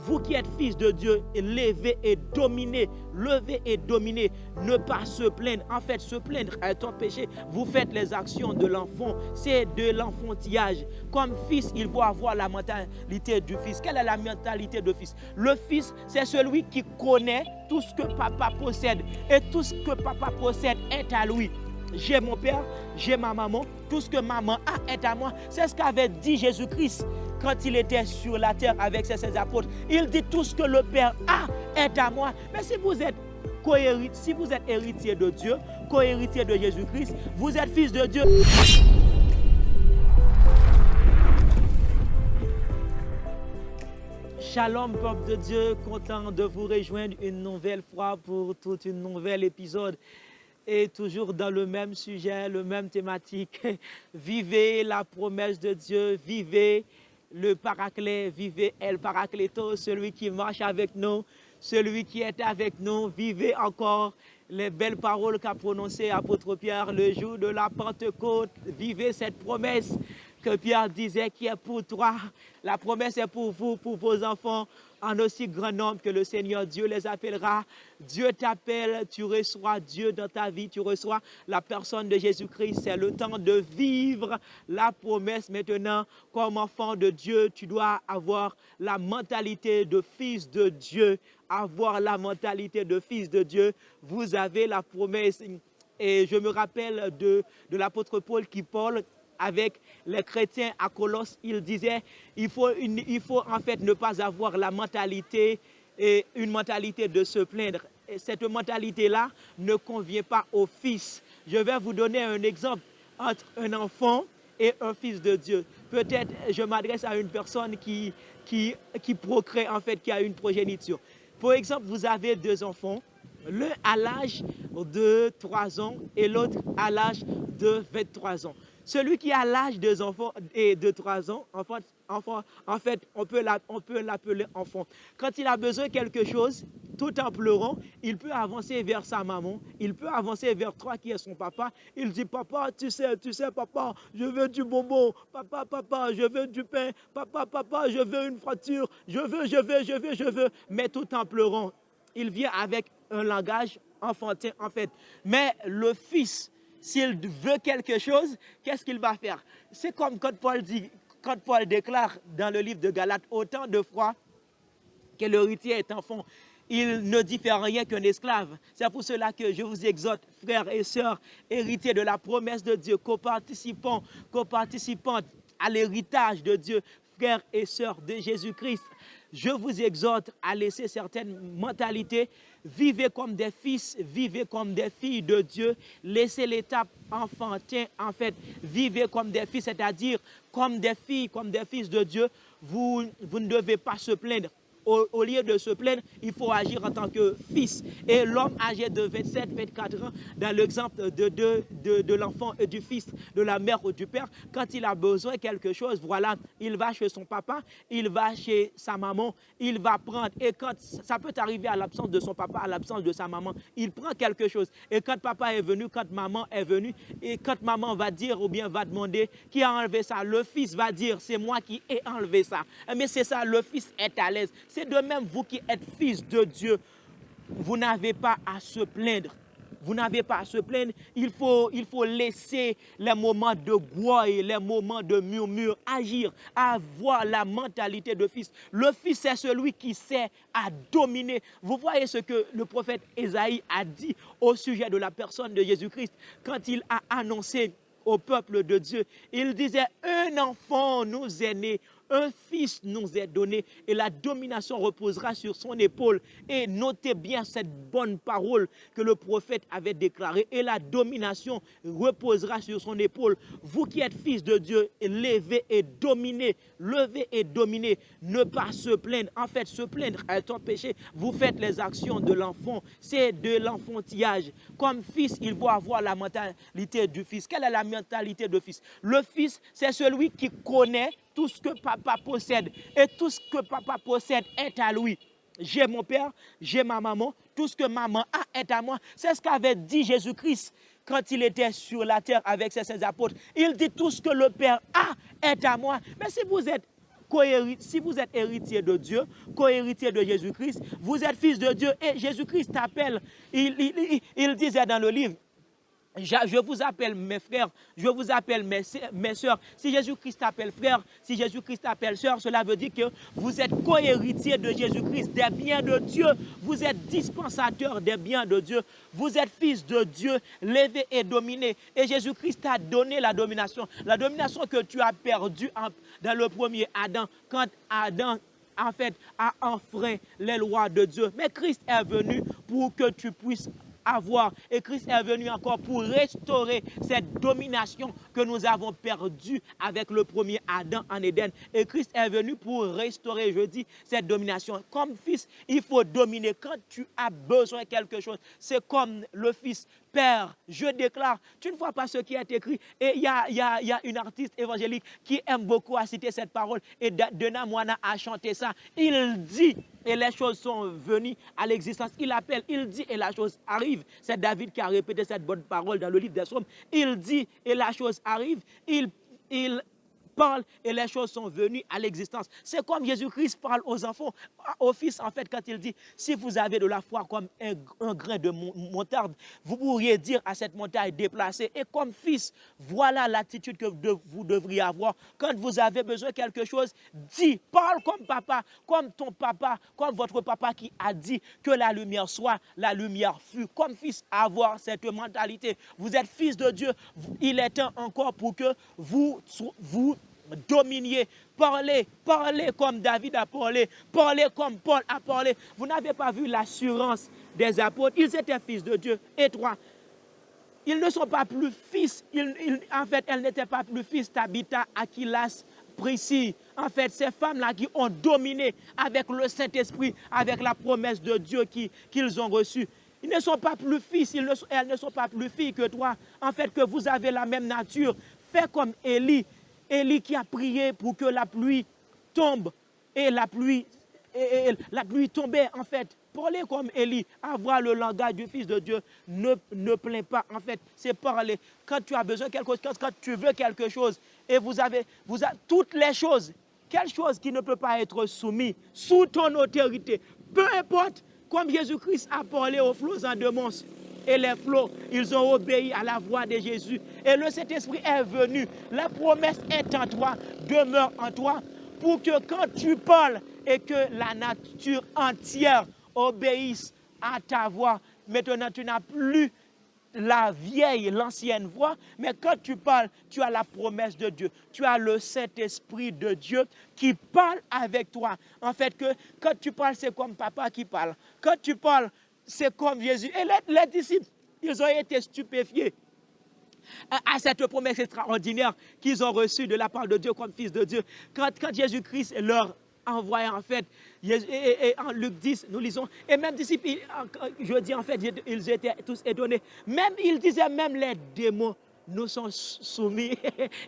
vous qui êtes fils de Dieu, levez et dominez. Levez et dominez. Ne pas se plaindre. En fait, se plaindre est un péché. Vous faites les actions de l'enfant. C'est de l'enfantillage. Comme fils, il faut avoir la mentalité du fils. Quelle est la mentalité de fils? Le fils, c'est celui qui connaît tout ce que papa possède. Et tout ce que papa possède est à lui. J'ai mon père, j'ai ma maman, tout ce que maman a est à moi. C'est ce qu'avait dit Jésus-Christ quand il était sur la terre avec ses apôtres. Il dit tout ce que le Père a est à moi. Mais si vous êtes héritier de Dieu, co-héritier de Jésus-Christ, vous êtes fils de Dieu. Shalom, peuple de Dieu, content de vous rejoindre une nouvelle fois pour tout un nouvel épisode. Et toujours dans le même sujet, le même thématique. Vivez la promesse de Dieu, vivez le Paraclet, vivez El Paracleto, celui qui marche avec nous, celui qui est avec nous. Vivez encore les belles paroles qu'a prononcées l'apôtre Pierre le jour de la Pentecôte. Vivez cette promesse que Pierre disait qui est pour toi. La promesse est pour vous, pour vos enfants, en aussi grand nombre que le Seigneur Dieu les appellera. Dieu t'appelle, tu reçois Dieu dans ta vie, tu reçois la personne de Jésus-Christ. C'est le temps de vivre la promesse maintenant. Comme enfant de Dieu, tu dois avoir la mentalité de fils de Dieu. Avoir la mentalité de fils de Dieu. Vous avez la promesse. Et je me rappelle de l'apôtre Paul qui parle avec les chrétiens à Colosse. Il disait il faut en fait ne pas avoir la mentalité et une mentalité de se plaindre. Et cette mentalité-là ne convient pas aux fils. Je vais vous donner un exemple entre un enfant et un fils de Dieu. Peut-être je m'adresse à une personne qui procrée, en fait, qui a une progéniture. Par exemple, vous avez deux enfants, l'un à l'âge de 3 ans et l'autre à l'âge de 23 ans. Celui qui a l'âge des enfants et de 3 ans, en fait, on peut l'appeler enfant. Quand il a besoin de quelque chose, tout en pleurant, il peut avancer vers sa maman, il peut avancer vers toi qui est son papa. Il dit, papa, tu sais, papa, je veux du bonbon. Papa, je veux du pain. Papa, je veux une voiture. Je veux. Mais tout en pleurant, il vient avec un langage enfantin, en fait. Mais le fils, s'il veut quelque chose, qu'est-ce qu'il va faire? C'est comme quand Paul déclare dans le livre de Galates, autant de fois que l'héritier est enfant, il ne diffère rien qu'un esclave. C'est pour cela que je vous exhorte, frères et sœurs, héritiers de la promesse de Dieu, coparticipants à l'héritage de Dieu, frères et sœurs de Jésus-Christ. Je vous exhorte à laisser certaines mentalités. Vivez comme des fils, vivez comme des filles de Dieu. Laissez l'étape enfantin, en fait. Vivez comme des fils, c'est-à-dire comme des filles, comme des fils de Dieu. Vous ne devez pas se plaindre. Au lieu de se plaindre, il faut agir en tant que fils. Et l'homme âgé de 27, 24 ans, dans l'exemple de l'enfant et du fils, de la mère ou du père, quand il a besoin de quelque chose, voilà, il va chez son papa, il va chez sa maman, il va prendre. Et quand ça peut arriver à l'absence de son papa, à l'absence de sa maman, il prend quelque chose. Et quand papa est venu, quand maman est venue, et quand maman va dire ou bien va demander qui a enlevé ça, le fils va dire, c'est moi qui ai enlevé ça. Mais c'est ça, le fils est à l'aise. C'est de même, vous qui êtes fils de Dieu, vous n'avez pas à se plaindre. Vous n'avez pas à se plaindre. Il faut laisser les moments de gouaille, les moments de murmure, agir, avoir la mentalité de fils. Le fils, c'est celui qui sait à dominer. Vous voyez ce que le prophète Ésaïe a dit au sujet de la personne de Jésus-Christ quand il a annoncé au peuple de Dieu. Il disait, un enfant nous est né, un fils nous est donné et la domination reposera sur son épaule. Et notez bien cette bonne parole que le prophète avait déclarée. Et la domination reposera sur son épaule. Vous qui êtes fils de Dieu, levez et dominez. Levez et dominez. Ne pas se plaindre. En fait, se plaindre est un péché. Vous faites les actions de l'enfant. C'est de l'enfantillage. Comme fils, il faut avoir la mentalité du fils. Quelle est la mentalité de fils? Le fils, c'est celui qui connaît tout ce que papa possède. Et tout ce que papa possède est à lui. J'ai mon père, j'ai ma maman, tout ce que maman a est à moi. C'est ce qu'avait dit Jésus-Christ quand il était sur la terre avec ses apôtres. Il dit tout ce que le Père a est à moi. Mais si vous êtes si vous êtes héritier de Dieu, co-héritier de Jésus-Christ, vous êtes fils de Dieu et Jésus-Christ t'appelle. Il disait dans le livre, je vous appelle mes frères, je vous appelle mes sœurs. Si Jésus-Christ t'appelle frère, si Jésus-Christ t'appelle sœur, cela veut dire que vous êtes co-héritier de Jésus-Christ, des biens de Dieu. Vous êtes dispensateur des biens de Dieu. Vous êtes fils de Dieu, levé et dominé. Et Jésus-Christ t'a donné la domination. La domination que tu as perdue dans le premier Adam, quand Adam en fait a enfreint les lois de Dieu. Mais Christ est venu pour que tu puisses avoir. Et Christ est venu encore pour restaurer cette domination que nous avons perdue avec le premier Adam en Éden. Et Christ est venu pour restaurer, je dis, cette domination. Comme fils, il faut dominer. Quand tu as besoin de quelque chose, c'est comme le fils. Père, je déclare, tu ne vois pas ce qui est écrit. Et il y a une artiste évangélique qui aime beaucoup à citer cette parole. Et Dena Moana a chanté ça. Il dit, et les choses sont venues à l'existence. Il appelle, il dit, et la chose arrive. C'est David qui a répété cette bonne parole dans le livre des Psaumes. Il dit, et la chose arrive. Il parle et les choses sont venues à l'existence. C'est comme Jésus-Christ parle aux enfants, aux fils en fait, quand il dit, si vous avez de la foi comme un grain de moutarde, vous pourriez dire à cette montagne déplacée. Et comme fils, voilà l'attitude que vous devriez avoir. Quand vous avez besoin de quelque chose, dis, parle comme papa, comme ton papa, comme votre papa qui a dit que la lumière soit, la lumière fut. Comme fils, avoir cette mentalité. Vous êtes fils de Dieu, il est temps encore pour que vous dominiez, parlez comme David a parlé, parlez comme Paul a parlé. Vous n'avez pas vu l'assurance des apôtres, ils étaient fils de Dieu. Et toi, ils ne sont pas plus fils, en fait, elles n'étaient pas plus fils, Tabitha, Aquilas, Priscille. En fait, ces femmes-là qui ont dominé avec le Saint-Esprit, avec la promesse de Dieu qu'ils ont reçue. Ils ne sont pas plus fils, elles ne sont pas plus filles que toi. En fait, que vous avez la même nature. Fais comme Élie. Élie qui a prié pour que la pluie tombe. Et la pluie tombait, en fait. Parler comme Élie, avoir le langage du Fils de Dieu, ne plains pas. En fait, c'est parler. Quand tu as besoin de quelque chose, quand tu veux quelque chose, et vous avez toutes les choses, quelque chose qui ne peut pas être soumis sous ton autorité, peu importe, comme Jésus-Christ a parlé aux flots en Mons. Et les flots, ils ont obéi à la voix de Jésus. Et le Saint-Esprit est venu. La promesse est en toi, demeure en toi, pour que quand tu parles et que la nature entière obéisse à ta voix, maintenant tu n'as plus l'ancienne voix, mais quand tu parles, tu as la promesse de Dieu. Tu as le Saint-Esprit de Dieu qui parle avec toi. En fait, que quand tu parles, c'est comme papa qui parle. Quand tu parles, c'est comme Jésus. Et les disciples, ils ont été stupéfiés à cette promesse extraordinaire qu'ils ont reçue de la part de Dieu comme fils de Dieu. Quand Jésus-Christ leur envoyait en fait, et en Luc 10, nous lisons, et même disciples, je dis en fait, ils étaient tous étonnés. Même, ils disaient, même les démons nous sont soumis.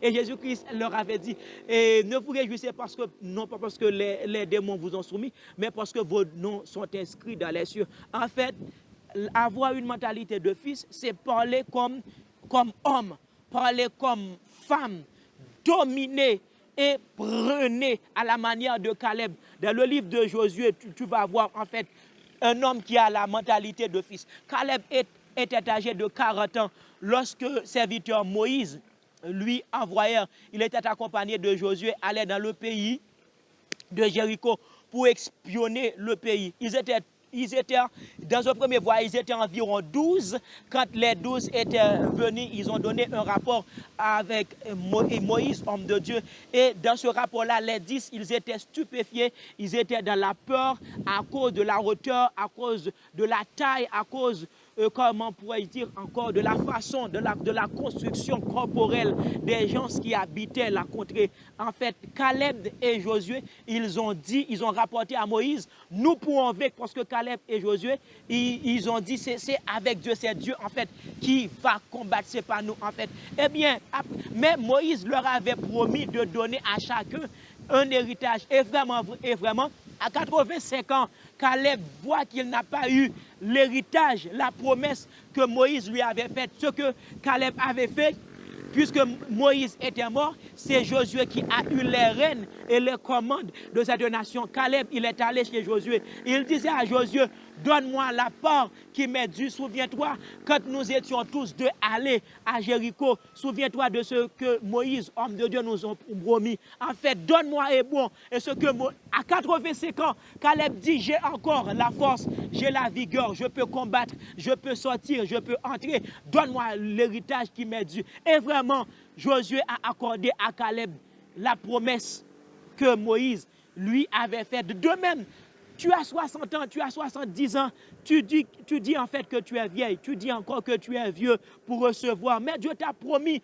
Et Jésus-Christ leur avait dit, et ne vous réjouissez non pas parce que les démons vous ont soumis, mais parce que vos noms sont inscrits dans les cieux. En fait, avoir une mentalité de fils, c'est parler comme homme, parler comme femme, dominer et prôner à la manière de Caleb. Dans le livre de Josué, tu vas voir en fait un homme qui a la mentalité de fils. Caleb était âgé de 40 ans lorsque serviteur Moïse lui envoyait. Il était accompagné de Josué, allait dans le pays de Jéricho pour espionner le pays. Ils étaient dans un premier voyage, ils étaient environ 12. Quand les 12 étaient venus, ils ont donné un rapport avec Moïse, homme de Dieu. Et dans ce rapport-là, les 10, ils étaient stupéfiés. Ils étaient dans la peur à cause de la hauteur, à cause de la taille, à cause, comment pourrais-je dire encore, de la façon, de la construction corporelle des gens qui habitaient la contrée. En fait, Caleb et Josué, ils ont rapporté à Moïse, nous pourrons vaincre parce que Caleb et Josué, ils ont dit, c'est avec Dieu, c'est Dieu en fait qui va combattre, c'est pas nous en fait. Eh bien, mais Moïse leur avait promis de donner à chacun un héritage. Et vraiment, à 85 ans, Caleb voit qu'il n'a pas eu l'héritage, la promesse que Moïse lui avait faite. Ce que Caleb avait fait, puisque Moïse était mort, c'est Josué qui a eu les rênes et les commandes de cette nation. Caleb, il est allé chez Josué. Il disait à Josué, donne-moi la part qui m'est due. Souviens-toi, quand nous étions tous deux allés à Jéricho, souviens-toi de ce que Moïse, homme de Dieu, nous a promis. En fait, donne-moi et bon. Et ce que à 85 ans, Caleb dit, j'ai encore la force, j'ai la vigueur, je peux combattre, je peux sortir, je peux entrer. Donne-moi l'héritage qui m'est dû. Et vraiment, Josué a accordé à Caleb la promesse que Moïse lui avait faite. De même, tu as 60 ans, tu as 70 ans, tu dis en fait que tu es vieille, tu dis encore que tu es vieux pour recevoir. Mais Dieu t'a promis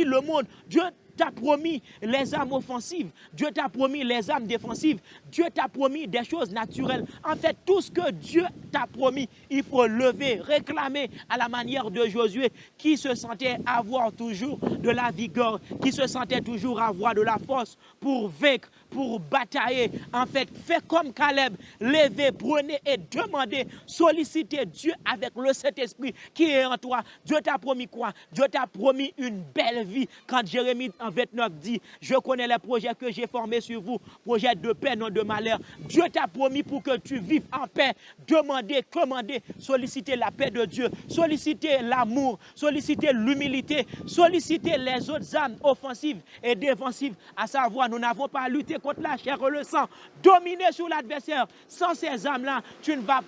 le monde, Dieu t'a promis les armes offensives, Dieu t'a promis les armes défensives, Dieu t'a promis des choses naturelles. En fait, tout ce que Dieu t'a promis, il faut lever, réclamer à la manière de Josué qui se sentait avoir toujours de la vigueur, qui se sentait toujours avoir de la force pour vaincre, pour batailler. En fait, fais comme Caleb, levez, prenez et demandez, sollicitez Dieu avec le Saint-Esprit qui est en toi. Dieu t'a promis quoi? Dieu t'a promis une belle vie. Quand Jérémie en 29 dit, je connais les projets que j'ai formés sur vous, projets de paix, non de malheur. Dieu t'a promis pour que tu vives en paix. Demandez, commandez, sollicitez la paix de Dieu, sollicitez l'amour, sollicitez l'humilité, sollicitez les autres âmes offensives et défensives, à savoir, nous n'avons pas à lutter contre la chair et le sang, dominer sur l'adversaire. Sans ces âmes-là, tu ne vas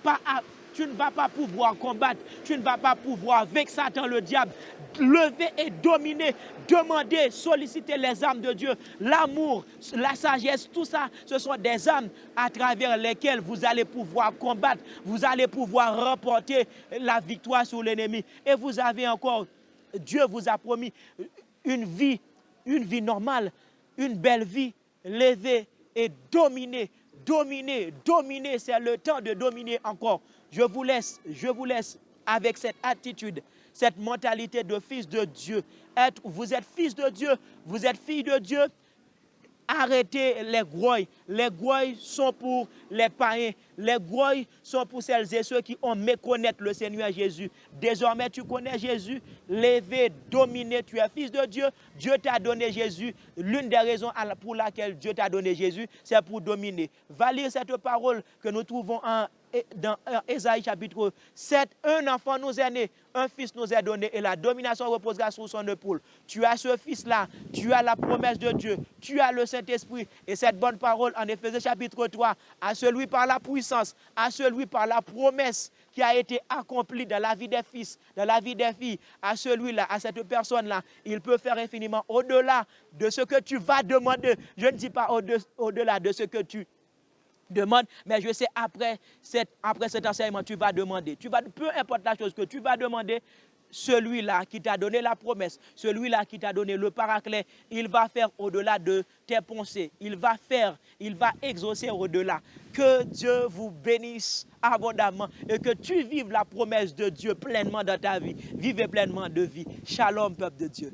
pas pouvoir combattre, tu ne vas pas pouvoir vaincre Satan, le diable. Lever et dominer, demander, solliciter les âmes de Dieu, l'amour, la sagesse, tout ça, ce sont des âmes à travers lesquelles vous allez pouvoir combattre, vous allez pouvoir remporter la victoire sur l'ennemi. Et vous avez encore, Dieu vous a promis une vie normale, une belle vie, lever et dominer. Dominer, c'est le temps de dominer encore. Je vous laisse avec cette attitude, cette mentalité de fils de Dieu. Vous êtes fils de Dieu, vous êtes fille de Dieu. Arrêtez les grouilles. Les grouilles sont pour les païens. Les grouilles sont pour celles et ceux qui ont méconnaître le Seigneur Jésus. Désormais, tu connais Jésus. Levez, dominez. Tu es fils de Dieu. Dieu t'a donné Jésus. L'une des raisons pour laquelle Dieu t'a donné Jésus, c'est pour dominer. Va lire cette parole que nous trouvons dans Ésaïe chapitre 7, un enfant nous est né, un fils nous est donné et la domination reposera sur son épaule. Tu as ce fils-là, tu as la promesse de Dieu, tu as le Saint-Esprit et cette bonne parole en Éphésiens chapitre 3, à celui par la puissance, à celui par la promesse qui a été accomplie dans la vie des fils, dans la vie des filles, à celui-là, à cette personne-là, il peut faire infiniment au-delà de ce que tu vas demander. Je ne dis pas au-delà de ce que tu demande, mais je sais après cet enseignement, tu vas demander. Peu importe la chose que tu vas demander, celui-là qui t'a donné la promesse, celui-là qui t'a donné le paraclet, il va faire au-delà de tes pensées. Il va exaucer au-delà. Que Dieu vous bénisse abondamment et que tu vives la promesse de Dieu pleinement dans ta vie. Vivez pleinement de vie. Shalom, peuple de Dieu.